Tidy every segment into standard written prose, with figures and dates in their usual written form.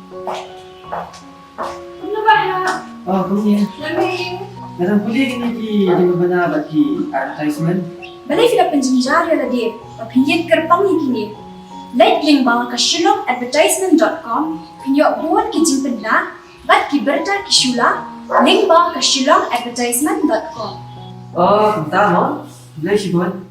Ano ba ha? Oh, kunya. Lamig. Narang puli kini ki di mana bagi advertisement. Balay sila penjenjar ya lagi. Papinjit kerpang ini. Like link bawah ke shillongadvertisement.com. Pinyo buat kijing pedna. Bat ki berta ki shula. Link bawah ke shillongadvertisement.com. Oh, tama. Bila si buat?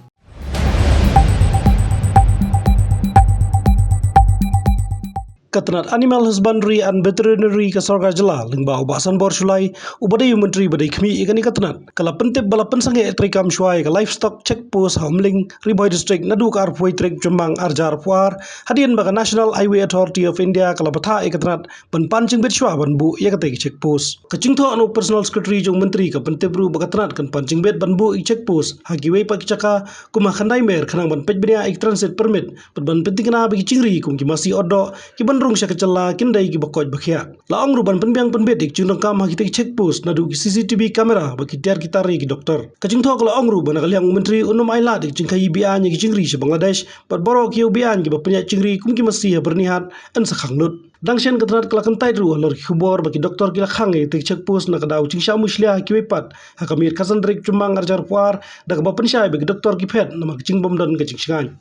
Katnat Animal Husbandry and Veterinary ka Sarga Jala lingba ubasan bor sulai ubadai menteri badai khmi igani katnat kala pentep bala pensange etrikam shuai ka livestock check post hamling riboy district nadu kar phoi trek jumbang arjar puar hadian baga National Highway Authority of India kala batha ikatnat ban pancing bet shwa ban bu yakate check post kachingtho anu personal secretary jong menteri ka pentep ru bagatnat kan pancing bet ban bu check post hagiwei pak chaka kuma khandai mer khanang ban pejbenia ik transit permit ban pentingna bagi cingri kum ki masih odo ki ban rung sya kecela kindai ki bakoj bakhya laong ruban penbiang penbet dik chung kam ha kitek check post nadu ki CCTV kamera baki tiar kitari ki doktor kaching thok laong ruban kaliang menteri unum aila dik chingkai bian ki chingri se Bangladesh pat boro ki bian ki bapnya chingri kum ki masih bernihat an sakhang lut dangshen katrat kelakan tai ru lor ki khubor baki doktor ki lakhang e tek check post na kadau chingsha muslia ki wepat ha kamir kasan drek chumang arjar puar dak bapen syai baki doktor ki phet nama ching bom don ka chingshan